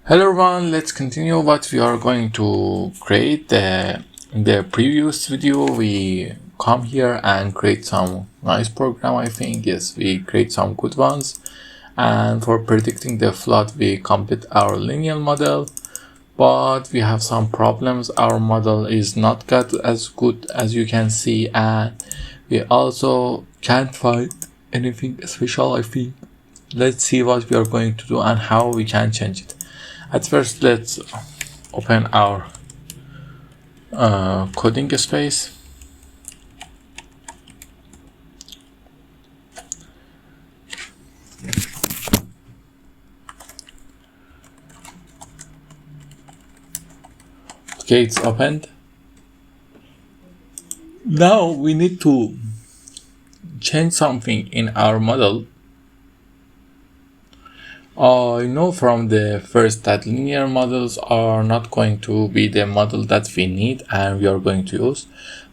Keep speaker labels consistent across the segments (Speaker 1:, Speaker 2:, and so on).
Speaker 1: Hello everyone, let's continue what we are going to create. In the previous video we come here and create some nice program. I think yes, we create some good ones, and for predicting the flood we complete our linear model, but we have some problems. Our model is not got as good as you can see, and we also can't find anything special. I think let's see what we are going to do and how we can change it. At first, let's open our coding space. Okay, it's opened. Now we need to change something in our model. I know from the first that linear models are not going to be the model that we need and we are going to use,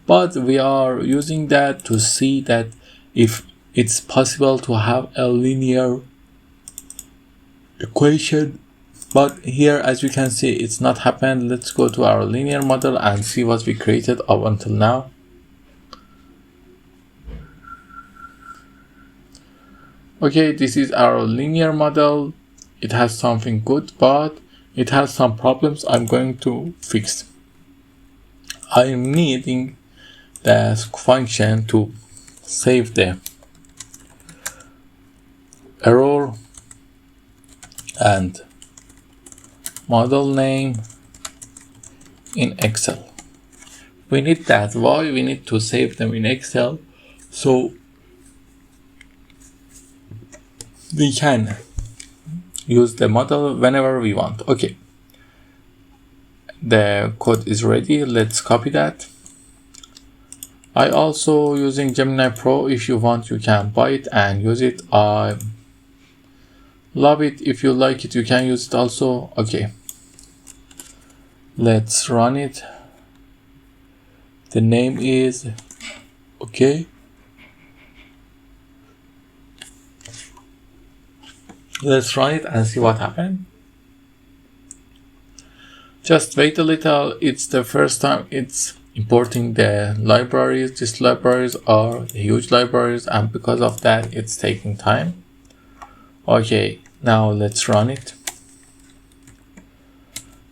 Speaker 1: but we are using that to see that if it's possible to have a linear equation, but here as you can see it's not happened. Let's go to our linear model and see what we created up until now. Okay, this is our linear model. It has something good, but it has some problems I'm going to fix. I'm needing the function to save the error and model name in Excel. We need that. Why? We need to save them in Excel so we can use the model whenever we want. Okay, the code is ready. Let's copy that. I also using Gemini Pro. If you want, you can buy it and use it. I love it. If you like it, you can use it also. Okay, let's run it. The name is okay. Let's run it and see what happened. Just wait a little. It's the first time it's importing the libraries. These libraries are huge libraries, and because of that it's taking time. Okay, now let's run it.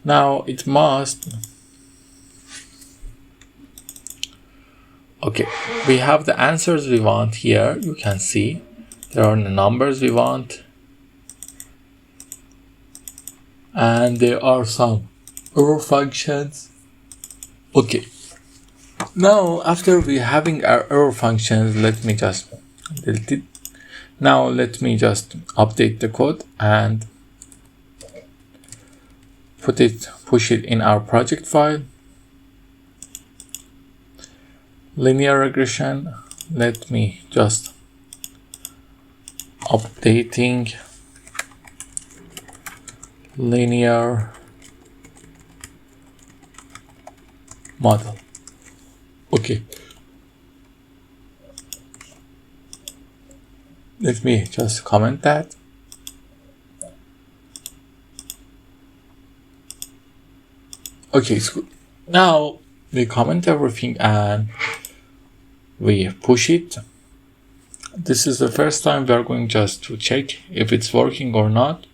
Speaker 1: Now it must. Okay, we have the answers we want here. You can see there are the numbers we want, and there are some error functions. Okay, now after we having our error functions, let me just delete it. Now let me just update the code and push it in our project file. Linear regression. Let me just updating linear model. Okay, let me just comment that. Okay, it's good. Now we comment everything and we push it. This is the first time we are going just to check if it's working or not.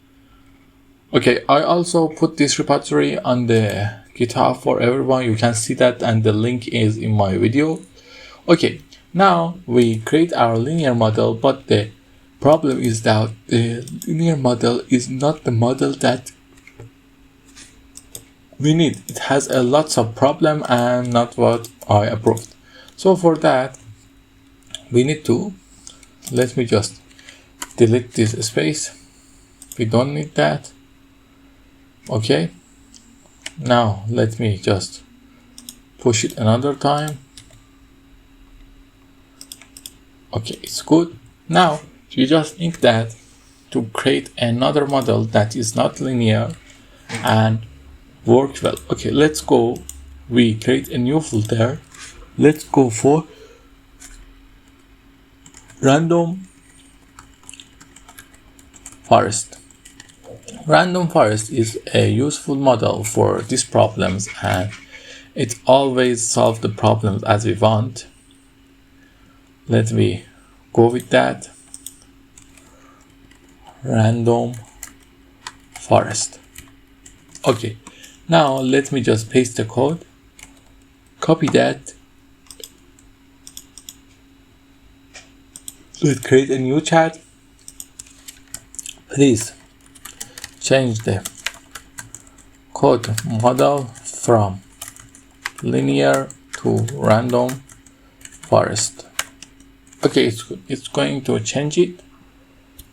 Speaker 1: Okay, I also put this repository on the GitHub for everyone. You can see that, and the link is in my video. Okay, now we create our linear model, but the problem is that the linear model is not the model that we need. It has a lots of problem and not what I approved. So for that, we need to, let me just delete this space. We don't need that. Okay, now let me just push it another time. Okay, it's good. Now you just need that to create another model that is not linear and work well. Okay, let's go. We create a new filter. Let's go for random forest. Random forest is a useful model for these problems, and it always solves the problems as we want. Let me go with that. Random forest. Okay, now let me just paste the code, copy that. Let's create a new chat. Please change the code model from linear to random forest. Okay, it's going to change it.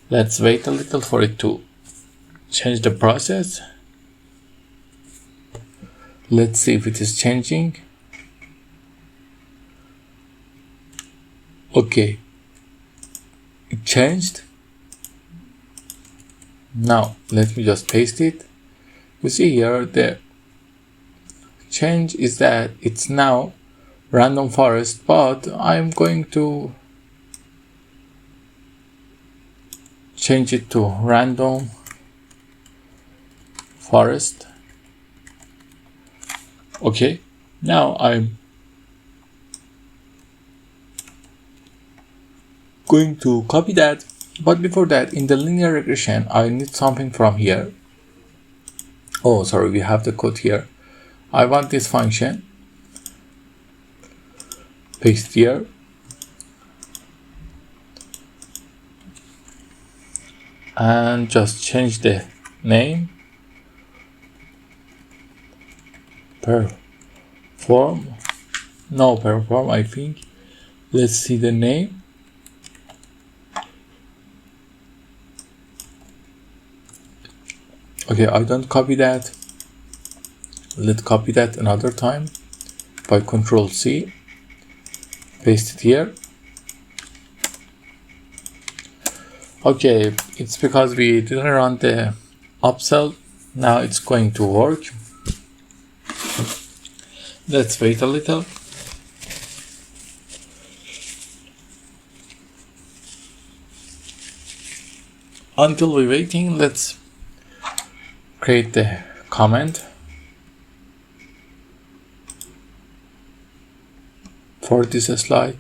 Speaker 1: Let's wait a little for it to change the process. Let's see if it is changing. Okay, it changed. Now let me just paste it. You see here the change is that it's now random forest, but I'm going to change it to random forest. Okay, now I'm going to copy that, but before that, in the linear regression, I need something from here. Oh, sorry, we have the code here. I want this function. Paste here. And just change the name. Perform. No, perform, I think. Let's see the name. Okay, I don't copy that. Let's copy that another time by Control C. Paste it here. Okay, it's because we didn't run the upsell. Now it's going to work. Let's wait a little. Until we're waiting, let's create the comment for this slide.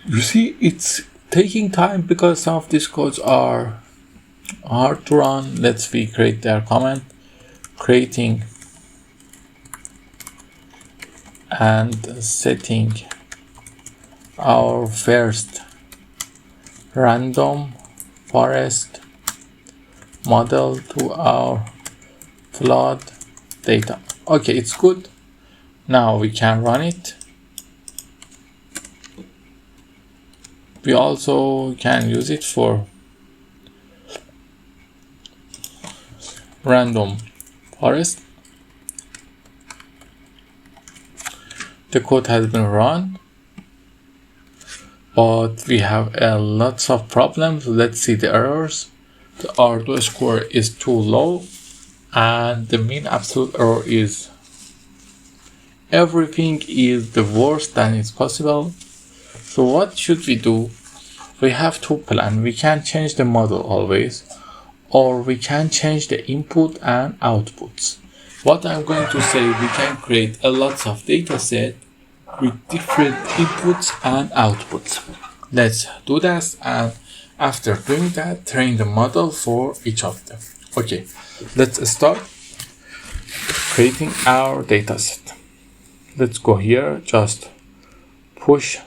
Speaker 1: You see, it's taking time because some of these codes are hard to run. Let's create their comment, creating and setting our first random forest model to our flood data. Okay, it's good. Now we can run it. We also can use it for random forest. The code has been run, but we have lots of problems. Let's see the errors. The R2 score is too low, and the mean absolute error is everything is the worst than is possible. So what should we do? We have two plans. We can change the model always, or we can change the input and outputs. What I'm going to say, we can create a lots of data set with different inputs and outputs. Let's do that, and after doing that, train the model for each of them. Okay, let's start creating our dataset. Let's go here, just push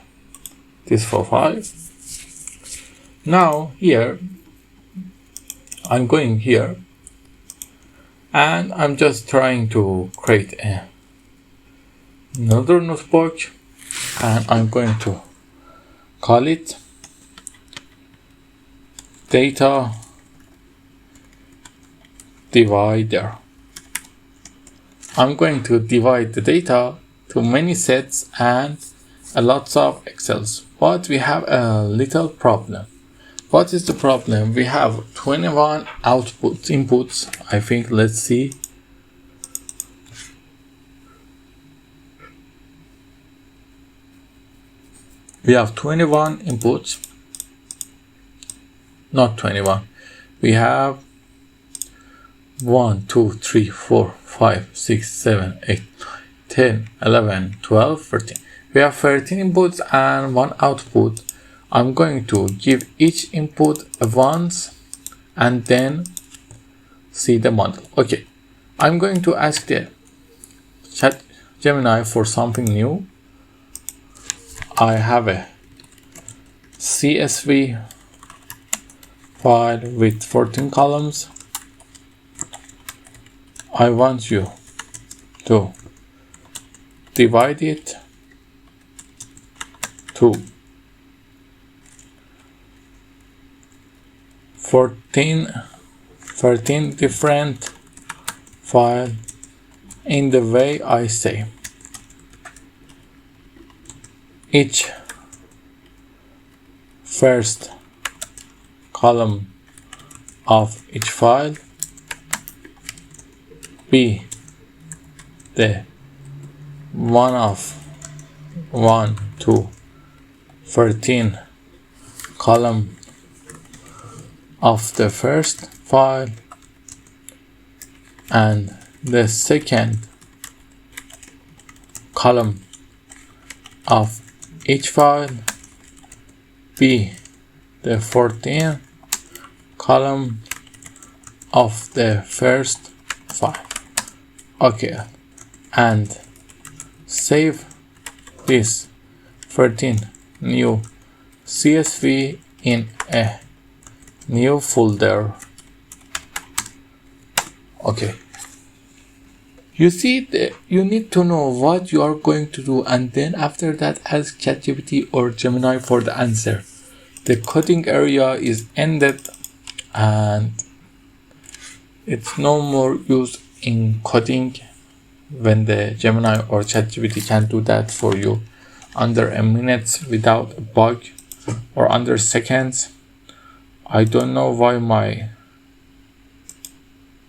Speaker 1: this for 5. Now here, I'm going here, and I'm just trying to create another notebook, and I'm going to call it data divider. I'm going to divide the data to many sets and a lots of Excels, but we have a little problem. What is the problem? We have 21 inputs. I think, let's see. We have 21 inputs, not 21. We have 1, 2, 3, 4, 5, 6, 7, 8, 10, 11, 12, 13. We have 13 inputs and 1 output. I'm going to give each input a once and then see the model. Okay, I'm going to ask the Chat Gemini for something new. I have a CSV file with 14 columns. I want you to divide it to 13 different files in the way I say. Each first column of each file be the one of 1 to 13 column of the first file, and the second column of each file be the 14th column of the first file. Okay, and save this 13 new CSV in a new folder. Okay, you see, you need to know what you are going to do, and then after that ask ChatGPT or Gemini for the answer. The coding area is ended and it's no more use in coding when the Gemini or ChatGPT can do that for you under a minute without a bug, or under seconds. I don't know why my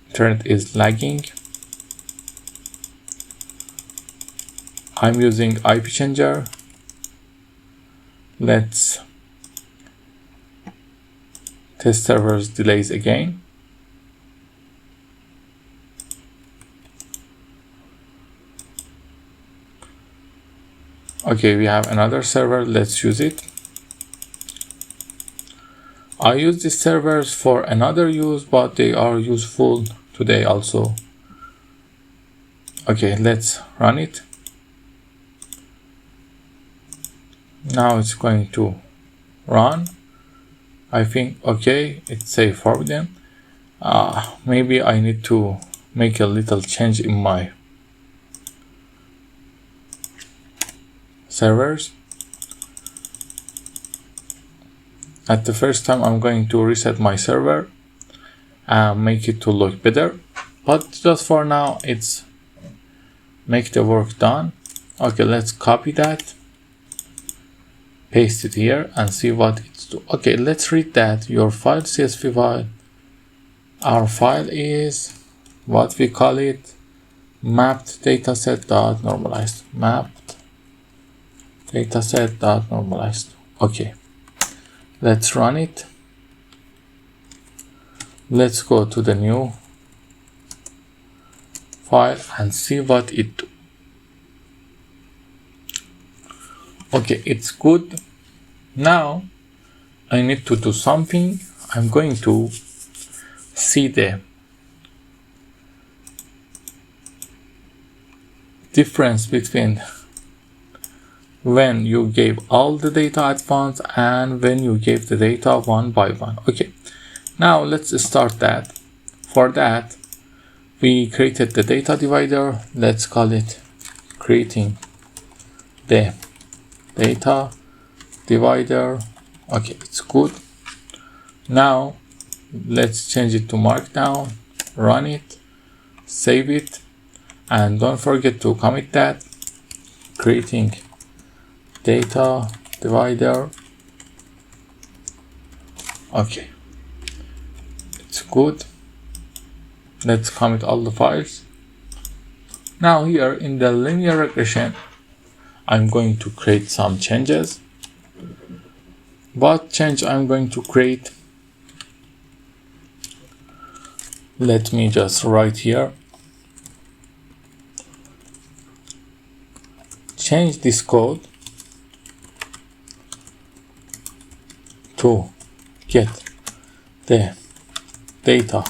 Speaker 1: internet is lagging. I'm using IP changer. Let's test servers delays again. Okay, we have another server. Let's use it. I use these servers for another use, but they are useful today also. Okay, let's run it. Now it's going to run. I think, okay, it's safe forbidden. Maybe I need to make a little change in my servers. At the first time, I'm going to reset my server and make it to look better. But just for now, it's make the work done. Okay, let's copy that, paste it here and see what it's do. Okay, let's read that. Your file CSV file. Our file is what we call it, mapped dataset.normalized. Mapped dataset.normalized. Okay. Let's run it. Let's go to the new file and see what it do. Okay, it's good. Now I need to do something. I'm going to see the difference between when you gave all the data at once and when you gave the data one by one. Okay, now let's start that. For that, we created the data divider. Let's call it creating the data divider. Okay, it's good. Now let's change it to Markdown, run it, save it, and don't forget to commit that. Creating data divider. Okay, it's good. Let's commit all the files. Now here in the linear regression, I'm going to create some changes. What change I'm going to create? Let me just write here. Change this code to get the data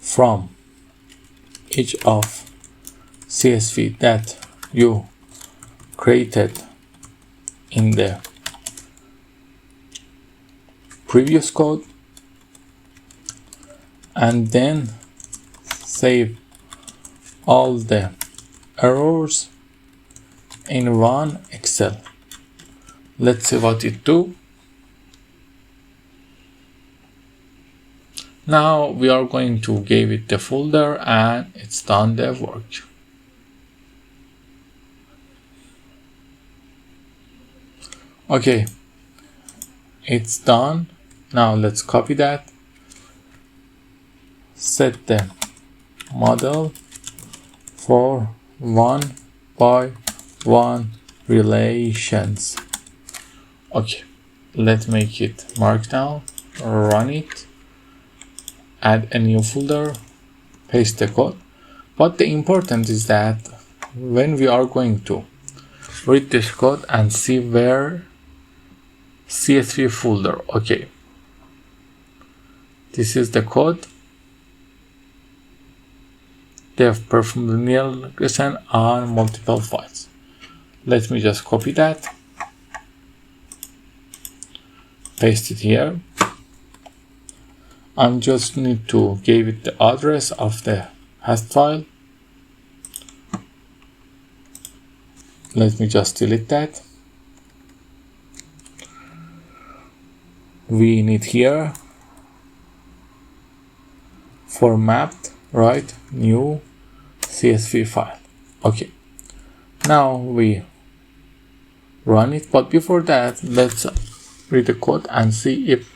Speaker 1: from each of CSV that you created in the previous code, and then save all the errors in one Excel. Let's see what it do. Now we are going to give it the folder and it's done the work. Okay, it's done. Now let's copy that. Set the model for 1:1 relations. Okay, let's make it markdown, run it, add a new folder, paste the code. But the important is that when we are going to read this code and see where CSV folder, okay, this is the code. They have performed linear regression on multiple files. Let me just copy that, paste it here. I just need to give it the address of the host file. Let me just delete that. We need here format, right, new CSV file. Okay, now we run it, but before that let's read the code and see if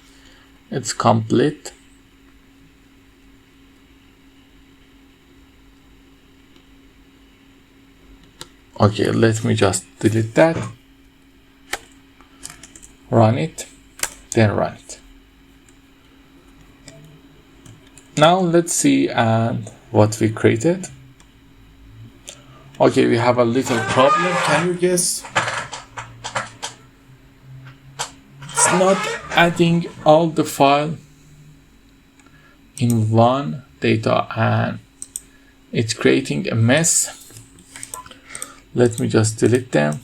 Speaker 1: it's complete. Okay, let me just delete that, run it, then run it. Now let's see what we created. Okay, we have a little problem. Can you guess? It's not adding all the file in one data and it's creating a mess. Let me just delete them.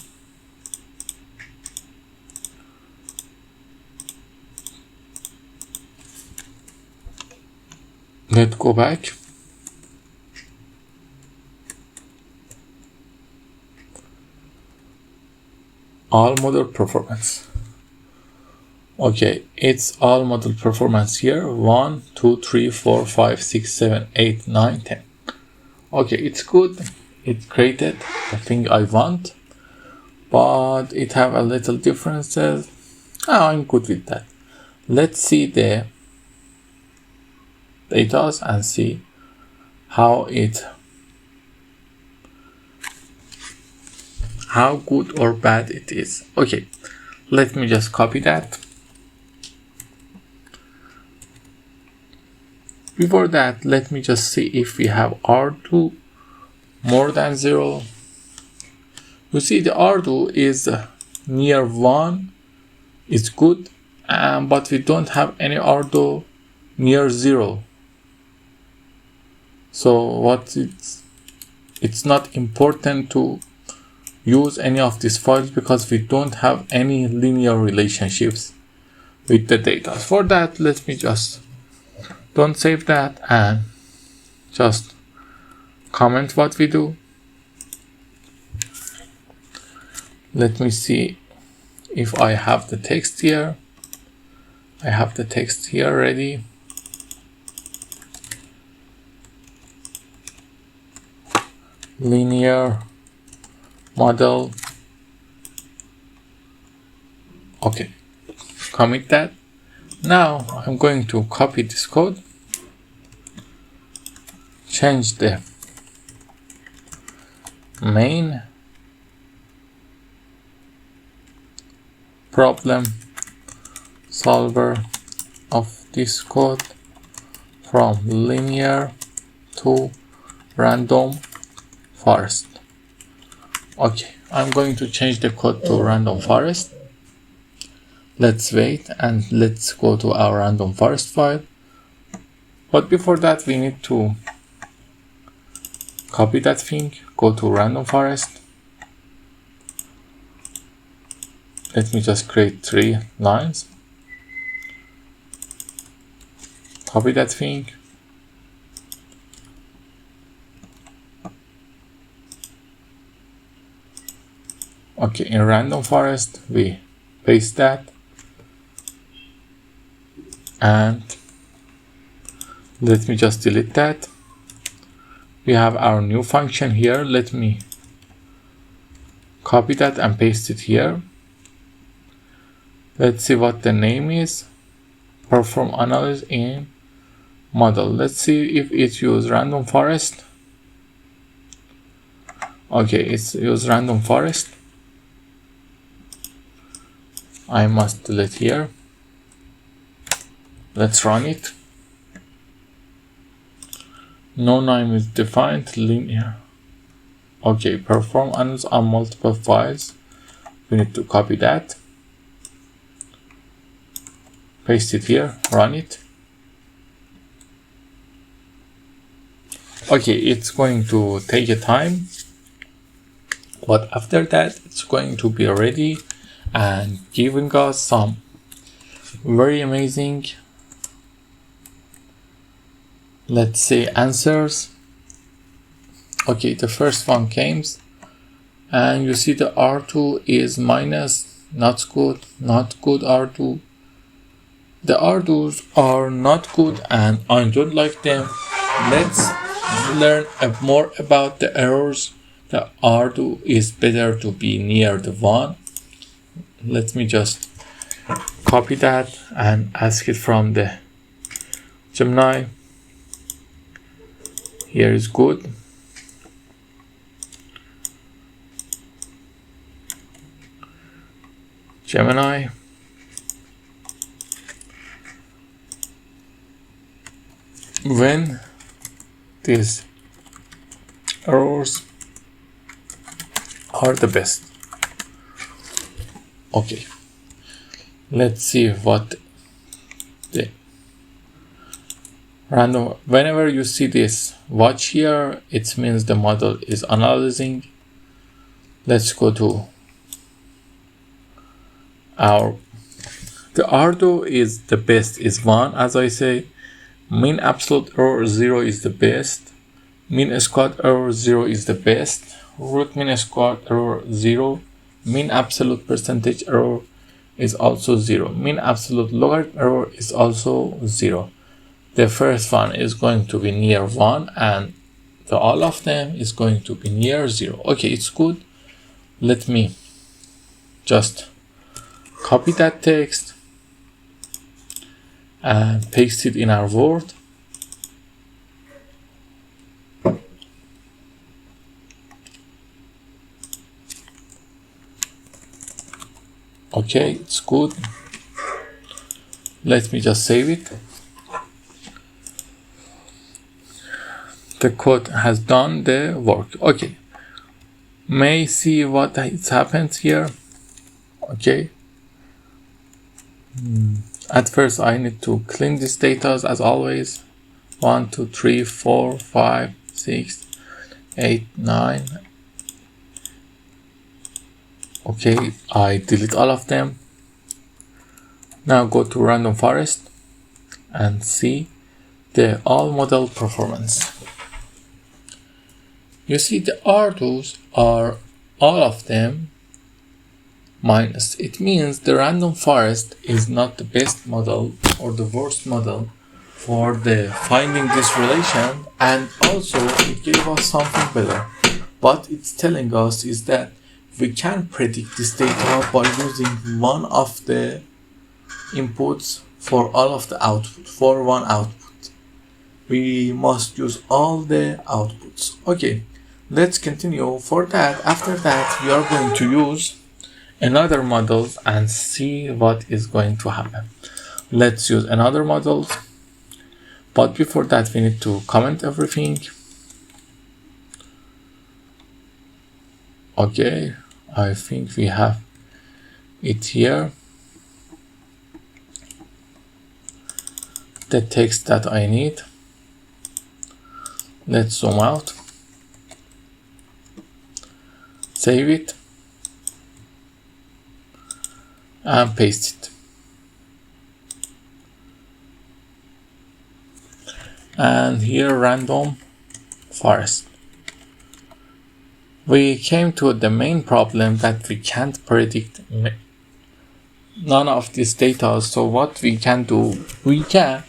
Speaker 1: Let's go back. All model performance. Okay, it's all model performance here. 1, 2, 3, 4, 5, 6, 7, 8, 9, 10. Okay, it's good. It created the thing I want, but it have a little differences. I'm good with that. Let's see the data and see how good or bad it is. Okay, let me just copy that. Before that, let me just see if we have R2 more than 0. You see the R2 is near 1, it's good, but we don't have any R2 near 0. So it's not important to use any of these files because we don't have any linear relationships with the data. For that, let me just don't save that and just comment what we do. Let me see if I have the text here. I have the text here ready. Linear model. Okay, commit that. Now I'm going to copy this code, change the main problem solver of this code from linear to random forest. Okay, I'm going to change the code to random forest. Let's wait and let's go to our random forest file. But before that, we need to copy that thing, go to random forest. Let me just create 3 lines. Copy that thing. Okay, in random forest, we paste that. And let me just delete that. We have our new function here. Let me copy that and paste it here. Let's see what the name is. Perform analysis in model. Let's see if it uses random forest. Okay, it's use random forest. I must delete here. Let's run it. No name is defined. Linear. Okay, perform analysis on multiple files. We need to copy that. Paste it here. Run it. Okay, it's going to take a time, but after that, it's going to be ready and giving us some very amazing, let's say, answers. Okay, the first one came, and you see the R2 is minus, not good R2. The R2s are not good and I don't like them. Let's learn more about the errors. The R2 is better to be near the 1. Let me just copy that and ask it from the Gemini. Here is good. Gemini. When these errors are the best. Okay, let's see what the random, whenever you see this watch here, it means the model is analyzing. Let's go to the R2 is the best is 1, as I say. Mean absolute error 0 is the best. Mean squared error 0 is the best. Root mean squared error 0. Mean absolute percentage error is also 0. Mean absolute logarithm error is also 0. The first one is going to be near 1 and all of them is going to be near 0. Okay, it's good. Let me just copy that text and paste it in our Word. Okay, it's good. Let me just save it. The code has done the work. Okay, may see what has happened here. Okay. At first, I need to clean this data as always. 1, 2, 3, 4, 5, 6, 8, 9. Okay, I delete all of them. Now go to random forest and see the all model performance. You see the R2s are all of them minus. It means the random forest is not the best model or the worst model for the finding this relation, and also it gave us something better. What it's telling us is that we can predict this data by using one of the inputs for all of the output, for one output. We must use all the outputs. Okay, let's continue. For that, after that, we are going to use another model and see what is going to happen. Let's use another model. But before that, we need to comment everything. Okay, I think we have it here. The text that I need. Let's zoom out. Save it. And paste it. And here random forest. We came to the main problem that we can't predict none of this data. So what we can do, we can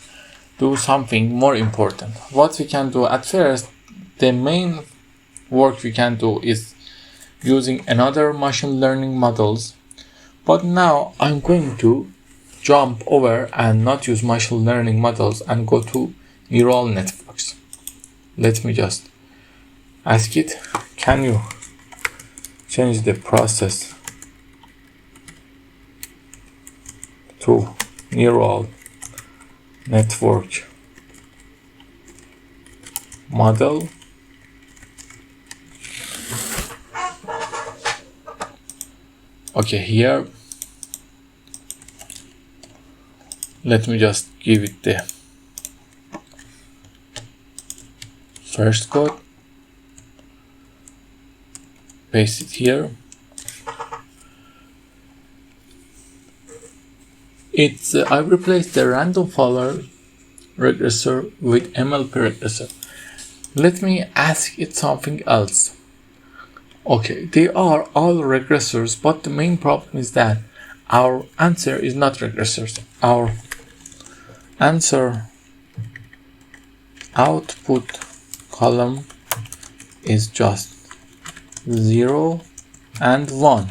Speaker 1: do something more important. What we can do at first, the main work we can do is using another machine learning models. But now I'm going to jump over and not use machine learning models and go to neural networks. Let me just ask it, can you change the process to neural network model? Okay, here, let me just give it the first code, paste it here. I replaced the random follower regressor with MLP regressor. Let me ask it something else. Okay, they are all regressors, but the main problem is that our answer is not regressors. Our answer output column is just 0 and 1.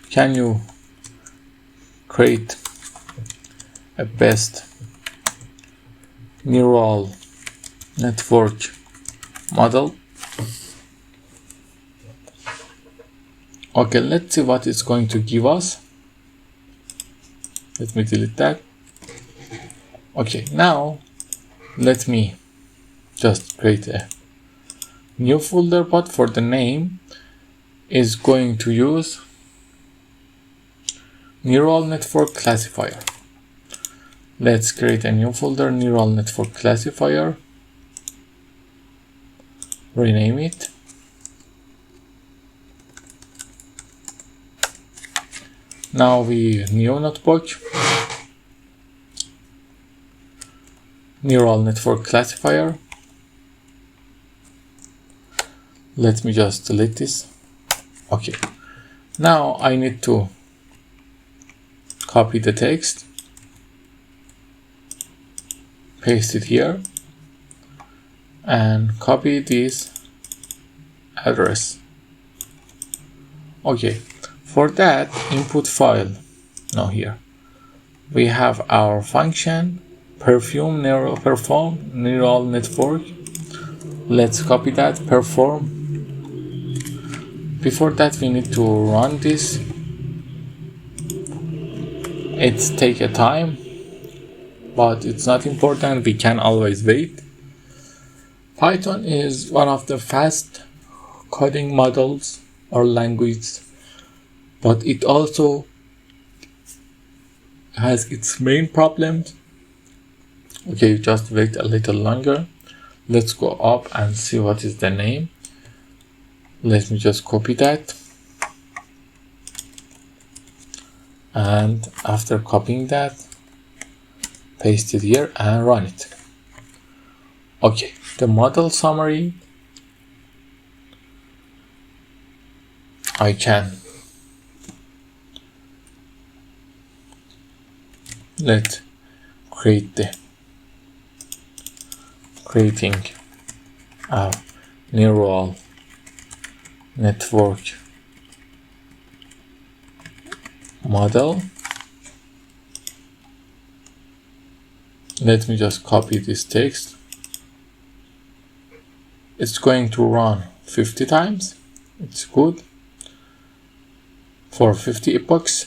Speaker 1: Can you create a best neural network model? Okay, let's see what it's going to give us. Let me delete that. Okay, now let me just create a new folder, but for the name is going to use neural network classifier. Let's create a new folder, neural network classifier, rename it. Now we new notebook, neural network classifier. Let me just delete this. Okay, now I need to copy the text, paste it here, and copy this address. Okay, for that input file, now here we have our function perform neural network. Let's copy that, perform. Before that we need to run this. It's take a time, but it's not important, we can always wait. Python is one of the fast coding models or language, but it also has its main problems. Okay, just wait a little longer. Let's go up and see what is the name. Let me just copy that. And after copying that, paste it here and run it. Okay, the model summary, I can creating a neural network model. Let me just copy this text. It's going to run 50 times. It's good for 50 epochs.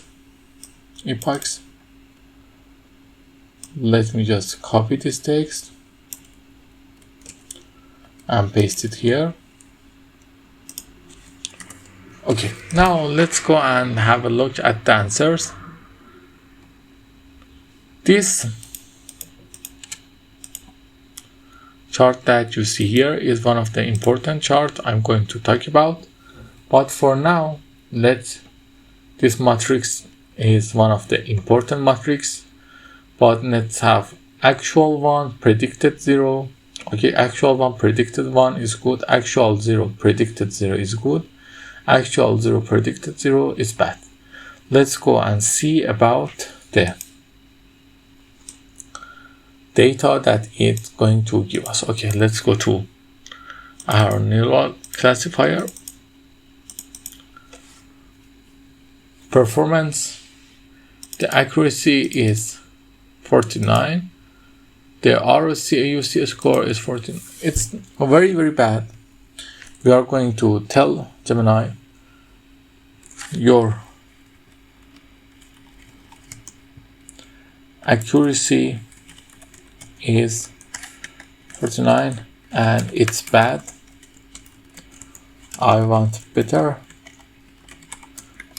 Speaker 1: Let me just copy this text, and paste it here. Okay, now let's go and have a look at the answers. This chart that you see here is one of the important charts I'm going to talk about, but for now, this matrix is one of the important matrix, but let's have actual 1, predicted 0. Okay, actual 1, predicted 1 is good, actual 0, predicted 0 is good, actual 0, predicted 0 is bad. Let's go and see about the data that it's going to give us. Okay, let's go to our neural classifier. Performance, the accuracy is 49. The ROC AUC score is 14. It's very, very bad. We are going to tell Gemini your accuracy is 49 and it's bad. I want better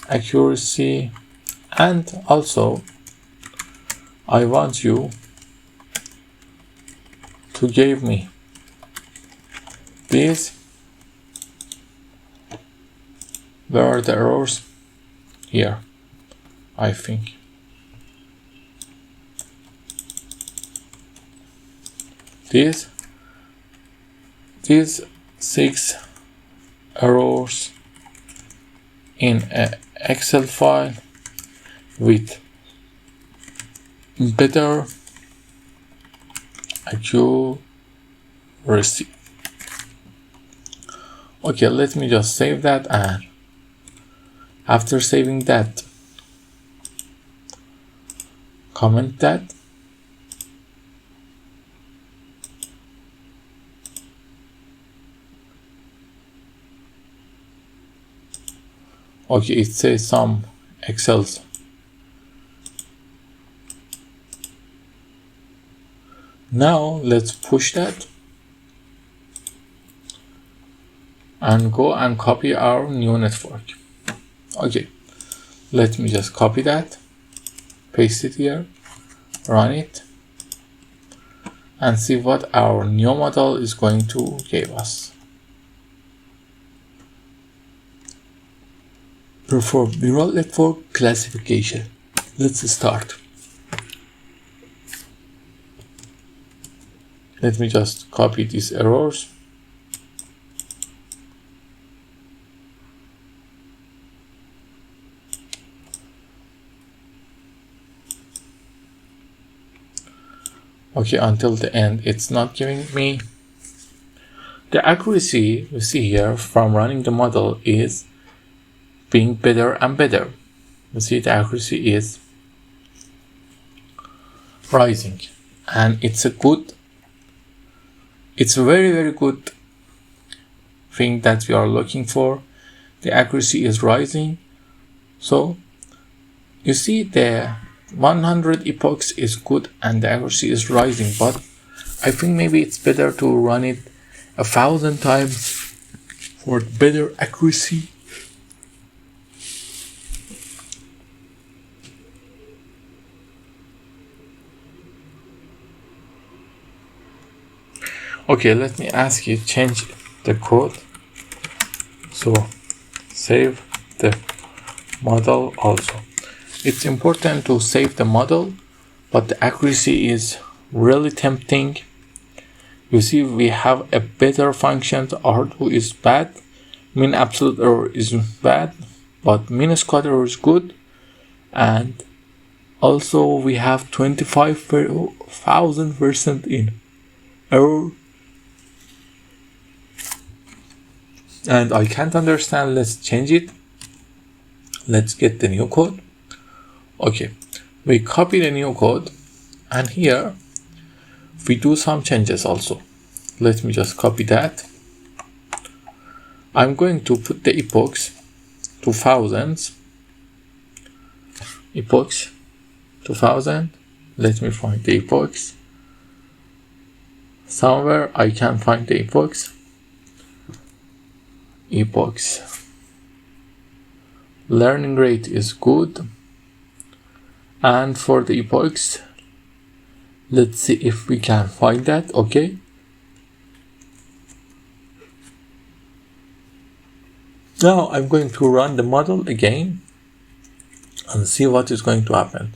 Speaker 1: accuracy, and also I want you to give me these. Where are the errors? Here, I think. These 6 errors in an Excel file with better accuracy. Okay, let me just save that, and after saving that, comment that. Okay, it says some Excels. Now let's push that and go and copy our new network. Okay, let me just copy that, paste it here, run it, and see what our new model is going to give us. Perform neural network classification. Let's start. Let me just copy these errors. Okay, until the end, it's not giving me. The accuracy you see here from running the model is being better and better. You see the accuracy is rising, and it's a very, very good thing that we are looking for. The accuracy is rising. So you see the 100 epochs is good and the accuracy is rising, but I think maybe it's better to run it 1,000 times for better accuracy. Okay, let me ask you change the code. So save the model also. It's important to save the model, but the accuracy is really tempting. You see we have a better function. R2 is bad, mean absolute error is bad, but mean squared error is good, and also we have 25,000% in error. And I can't understand. Let's change it. Let's get the new code. Okay, we copy the new code, and here we do some changes also. Let me just copy that. I'm going to put the epochs to thousands. Epochs to 1000. Let me find the epochs. Somewhere I can find the epochs. epochs. Learning rate is good. And for the epochs, let's see if we can find that. Okay. Now I'm going to run the model again and see what is going to happen.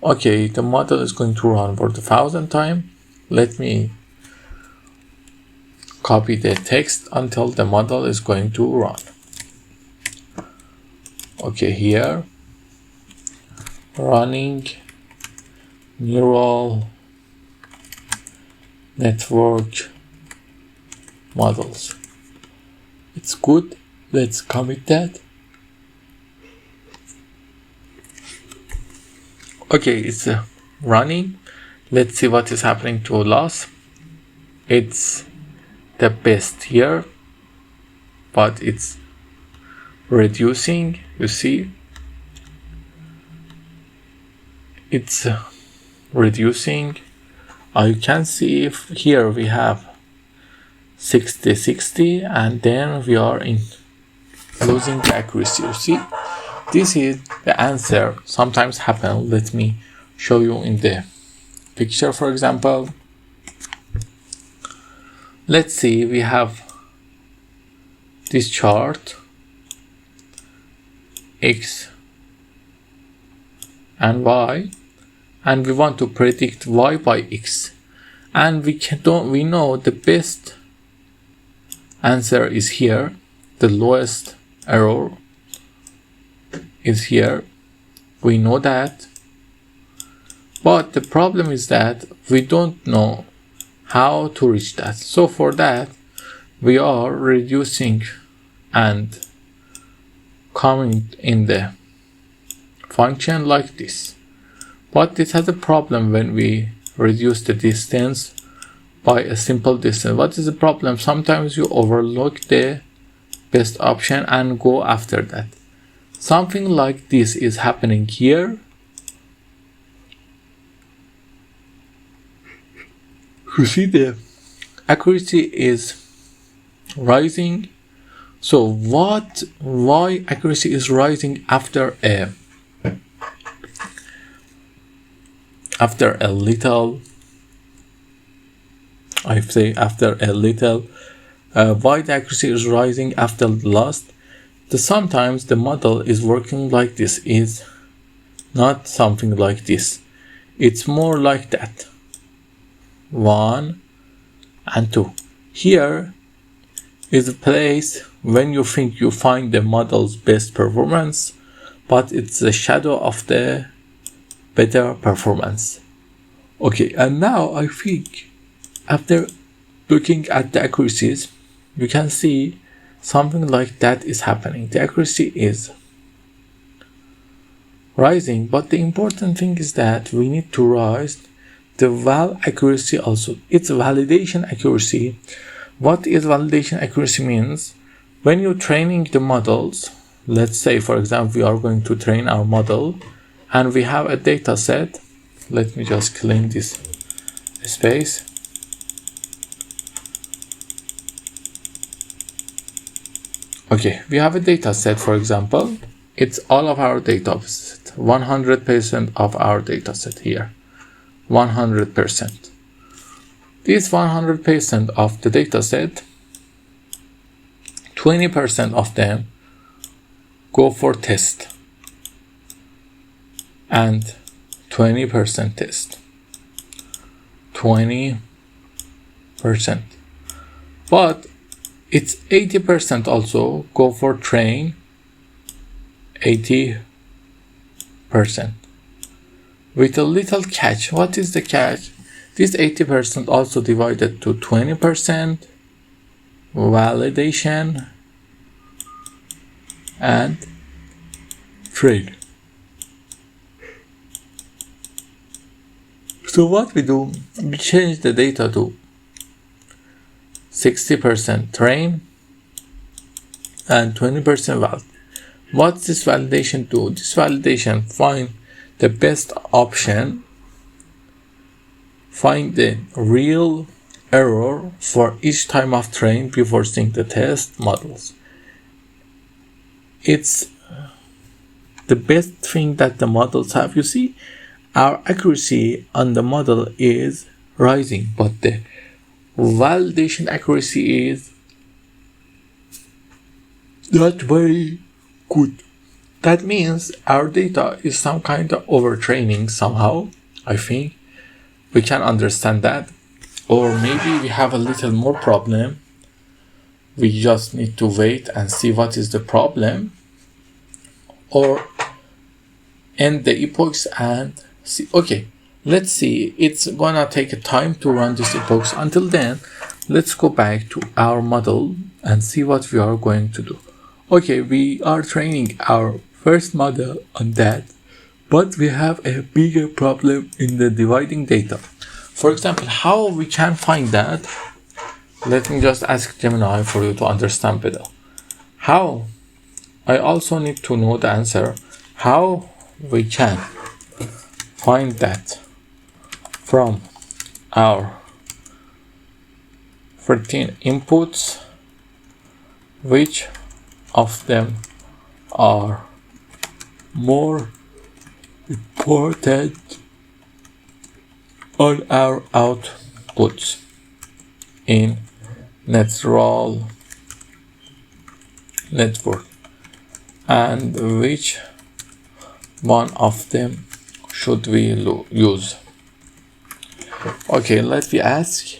Speaker 1: Okay, the model is going to run for the 1000th time. Let me copy the text until the model is going to run. Okay, here, running neural network models. It's good. Let's commit that. Okay, it's running. Let's see what is happening to loss. It's the best here, but it's reducing. You see, it's reducing. You can see if here we have 60 and then we are in losing the accuracy. You see, this is the answer sometimes happen. Let me show you in the picture. For example, let's see, we have this chart X and Y, and we want to predict Y by X, and we know the best answer is here, the lowest error is here. We know that, but the problem is that we don't know how to reach that. So for that, we are reducing and coming in the function like this. But this has a problem when we reduce the distance by a simple distance. What is the problem? Sometimes you overlook the best option and go after that. Something like this is happening here. You see the accuracy is rising. So why accuracy is rising after a little, I say after a little, why the accuracy is rising after the last? Sometimes the model is working like this, is not something like this. It's more like that. 1 and 2. Here is a place when you think you find the model's best performance, but it's a shadow of the better performance. Okay, and now I think after looking at the accuracies, you can see something like that is happening. The accuracy is rising, but the important thing is that we need to rise the val accuracy also. It's validation accuracy. What is validation accuracy means? When you're training the models, let's say for example we are going to train our model and we have a data set. Let me just clean this space. Okay, we have a data set, for example. It's all of our data set, 100% of our data set here, 100%. This 100% of the data set, 20% of them go for test and 20% test, 20%. But it's 80% also go for train, 80%. With a little catch. What is the catch? This 80% also divided to 20% validation and train. So what we do, we change the data to 60% train and 20% val. What's this validation do? This validation find the best option, find the real error for each time of train before seeing the test models. It's the best thing that the models have. You see, our accuracy on the model is rising, but the validation accuracy is not very good. That means our data is some kind of overtraining somehow. I think we can understand that. Or maybe we have a little more problem. We just need to wait and see what is the problem. Or end the epochs and see. Okay, let's see. It's gonna take a time to run these epochs. Until then, let's go back to our model and see what we are going to do. Okay, we are training our first model on that, but we have a bigger problem in the dividing data. For example, how we can find that? Let me just ask Gemini for you to understand better. How? I also need to know the answer. How we can find that from our 13 inputs, which of them are more important on our outputs in neural network, and which one of them should we use? Okay, let me ask.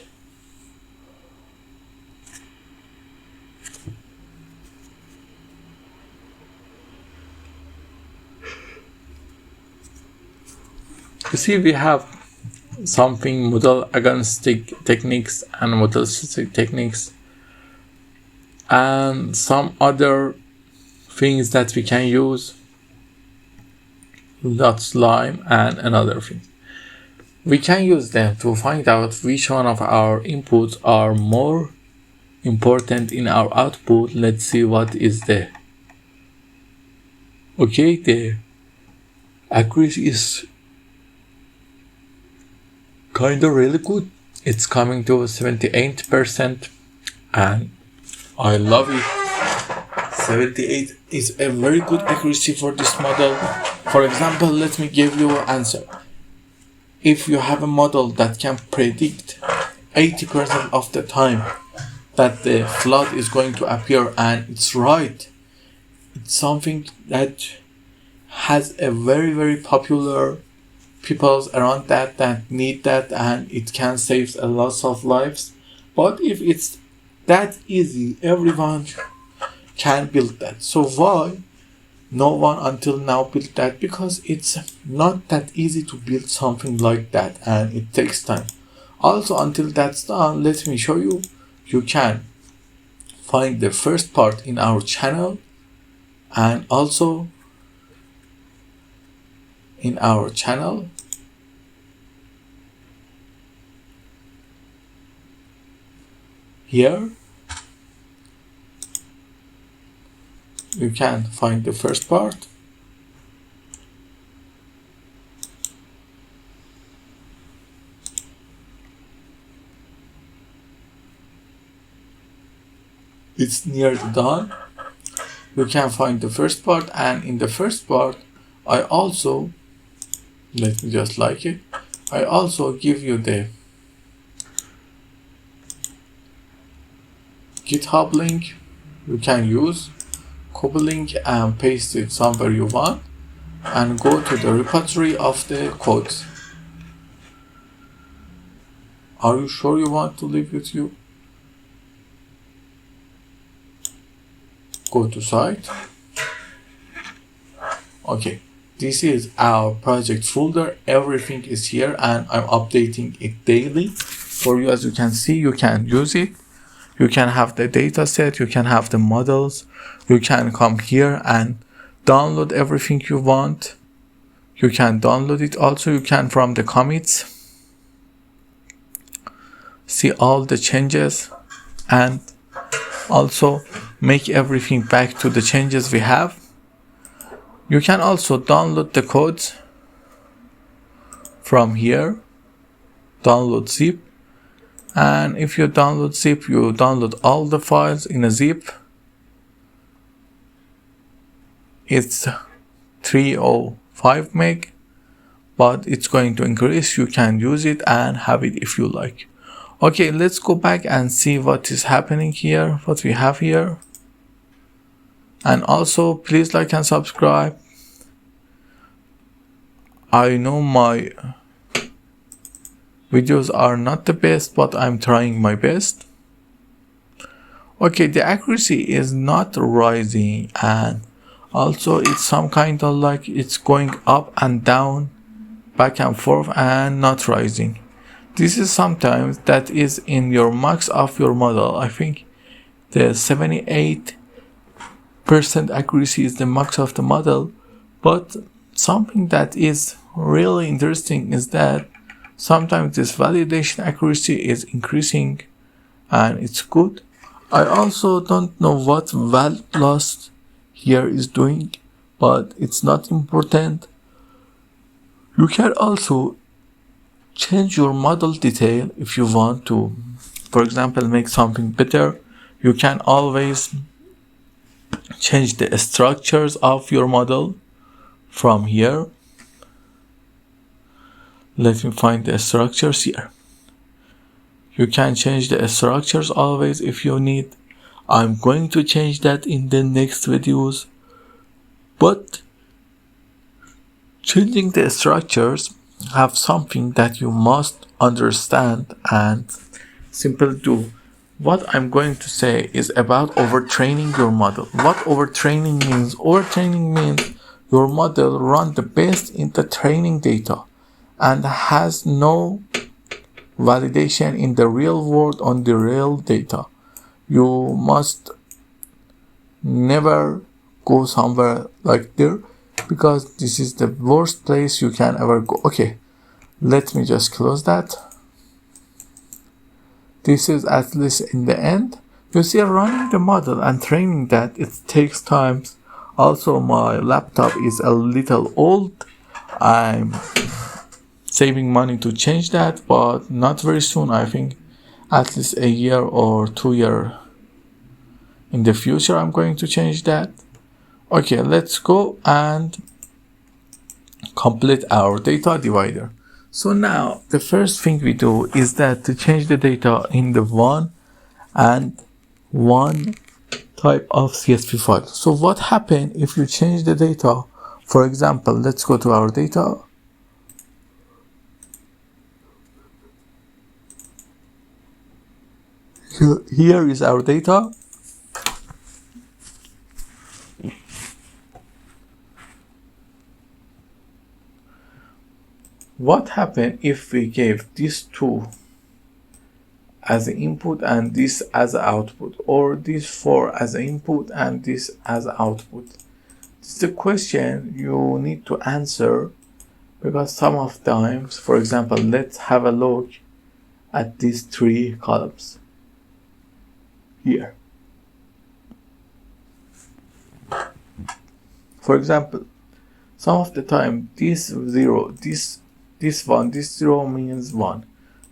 Speaker 1: You see, we have something model agnostic techniques and model specific techniques and some other things that we can use, slime and another thing. We can use them to find out which one of our inputs are more important in our output. Let's see what is the accuracy is kind of really good. It's coming to 78% and I love it. 78 is a very good accuracy for this model. For example, let me give you an answer. If you have a model that can predict 80% of the time that the flood is going to appear and it's right, it's something that has a very, very popular people around that need that, and it can save a lot of lives. But if it's that easy, everyone can build that. So why no one until now built that? Because it's not that easy to build something like that and it takes time. Also, until that's done, let me show you. You can find the first part in our channel, and also in our channel here you can find the first part. It's near the done. You can find the first part, and in the first part I also, let me just like it, I also give you the GitHub link. You can use, copy link and paste it somewhere you want, and go to the repository of the codes. Are you sure you want to leave with you? Go to site. Okay, this is our project folder. Everything is here and I'm updating it daily for you. As you can see, you can use it. You can have the data set, you can have the models, you can come here and download everything you want. You can download it. Also, you can from the commits see all the changes and also make everything back to the changes we have. You can also download the codes from here, download zip, And if you download zip, you download all the files in a zip. It's 305 meg, but it's going to increase. You can use it and have it if you like. Okay, let's go back and see what is happening here, what we have here. And also, please like and subscribe. I know my videos are not the best, but I'm trying my best. Okay, the accuracy is not rising, and also it's some kind of like it's going up and down, back and forth, and not rising. This is sometimes that is in your max of your model. I think the 78% accuracy is the max of the model, but something that is really interesting is that sometimes this validation accuracy is increasing and it's good. I also don't know what val plus here is doing, but it's not important. You can also change your model detail if you want to, for example, make something better. You can always change the structures of your model from here. Let me find the structures here. You can change the structures always if you need. I'm going to change that in the next videos, but changing the structures have something that you must understand and simple do. What I'm going to say is about overtraining your model. What overtraining means? Overtraining means your model run the best in the training data and has no validation in the real world on the real data. You must never go somewhere like there, because this is the worst place you can ever go. Okay, let me just close that. This is at least in the end. You see, running the model and training that, it takes time. Also, my laptop is a little old. I'm saving money to change that, but not very soon. I think at least a year or 2 years in the future I'm going to change that. Okay, let's go and complete our data divider. So now the first thing we do is that to change the data in the one type of CSV file. So what happens if you change the data? For example, let's go to our data. Here is our data. What happens if we gave these two as an input and this as an output, or these four as an input and this as an output? This is the question you need to answer, because some of times, for example, let's have a look at these three columns here. For example, some of the time this zero, this one, this zero means 1.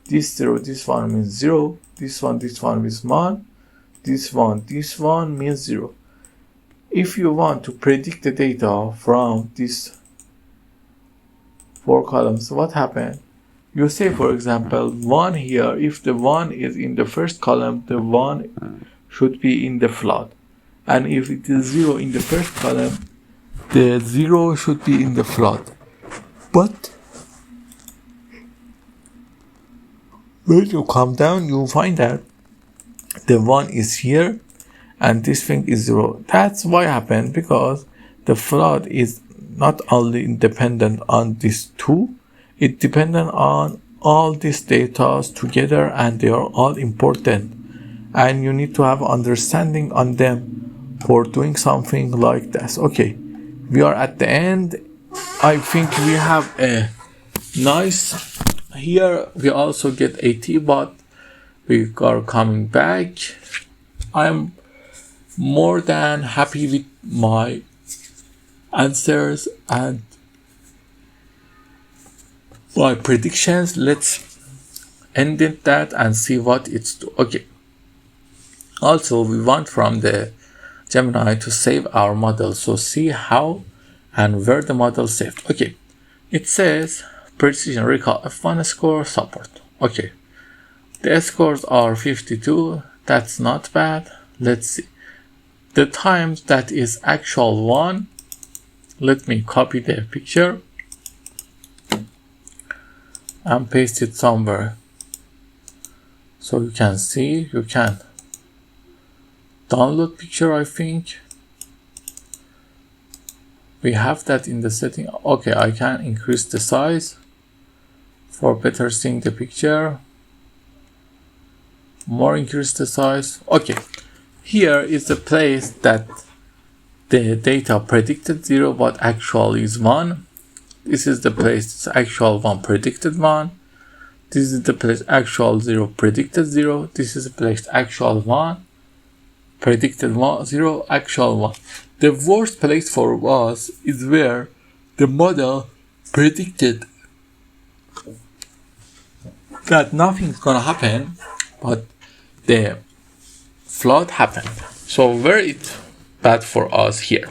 Speaker 1: This zero, this one means 0. This one means 1. This one means 0. If you want to predict the data from these 4 columns, what happens? You say, for example, 1 here. If the 1 is in the first column, the 1 should be in the flood. And if it is 0 in the first column, the 0 should be in the flood. But when you come down, you find that the 1 is here and this thing is 0. That's why happened, because the flood is not only independent on these two, it dependent on all these data together, and they are all important, and you need to have understanding on them for doing something like this. Okay, we are at the end. I think we have a nice. Here we also get 80, but we are coming back. I'm more than happy with my answers and my predictions. Let's indent that and see what it's do. Okay. Also, we want from the Gemini to save our model. So see how and where the model saved. Okay. It says precision recall F1 score support. Okay. The scores are 52. That's not bad. Let's see. The times that is actual one. Let me copy the picture and paste it somewhere so you can see. You can download picture, I think. We have that in the setting. Okay, I can increase the size for better seeing the picture. More increase the size. Okay, here is the place that the data predicted 0 but actual is 1. This is the place it's actual 1 predicted 1. This is the place actual 0 predicted 0. This is the place actual 1 predicted 1 0 actual 1. The worst place for us is where the model predicted that nothing's gonna happen, but the flood happened. So where it's bad for us here.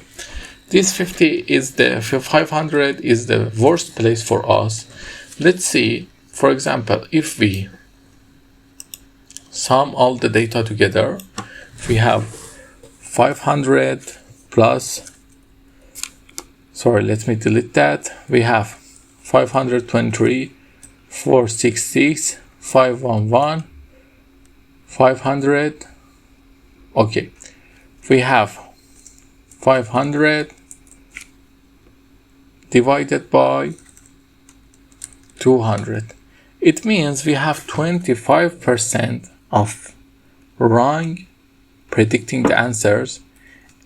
Speaker 1: This 50 is the 500 is the worst place for us. Let's see, for example, if we sum all the data together, we have 500 plus, sorry, let me delete that. We have 523, 466, 511, 500. Okay, we have 500 divided by 200. It means we have 25% of wrong predicting the answers.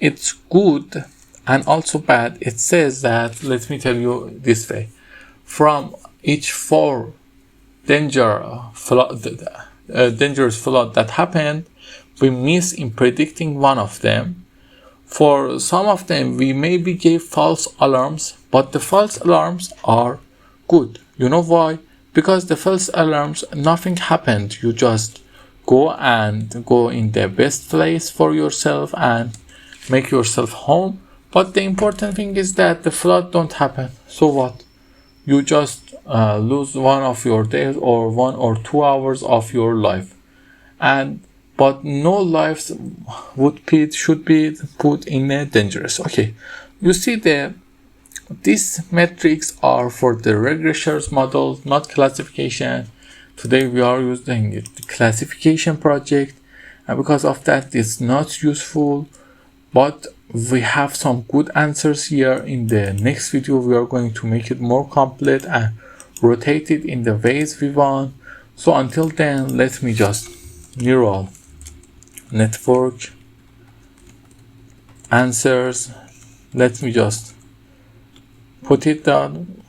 Speaker 1: It's good and also bad. It says that, let me tell you this way, from each 4 dangerous flood that happened, we miss in predicting one of them. For some of them, we maybe gave false alarms, but the false alarms are good. You know why? Because the false alarms, nothing happened. You just go in the best place for yourself and make yourself home. But the important thing is that the flood don't happen. So what? You just lose one of your days or 1 or 2 hours of your life. But no lives should be put in a dangerous. Okay, you see these metrics are for the regressors model, not classification. Today we are using the classification project, and because of that it's not useful, but we have some good answers here. In the next video we are going to make it more complete and rotate it in the ways we want. So until then, let me just neural network answers, let me just put it down,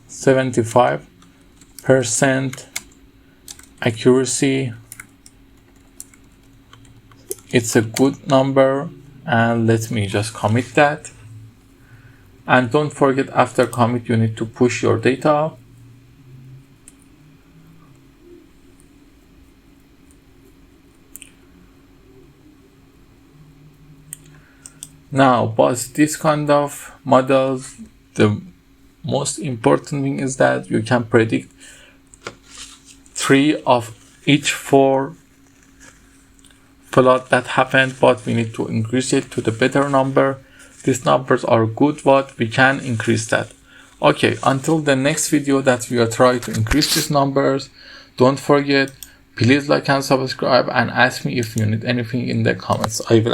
Speaker 1: 75% accuracy. It's a good number, and let me just commit that. And don't forget, after commit you need to push your data. Now, but this kind of models, the most important thing is that you can predict 3 of each 4 flood that happened, but we need to increase it to the better number. These numbers are good, but we can increase that. Okay, until the next video that we are trying to increase these numbers, don't forget, please like and subscribe, and ask me if you need anything in the comments. I will answer.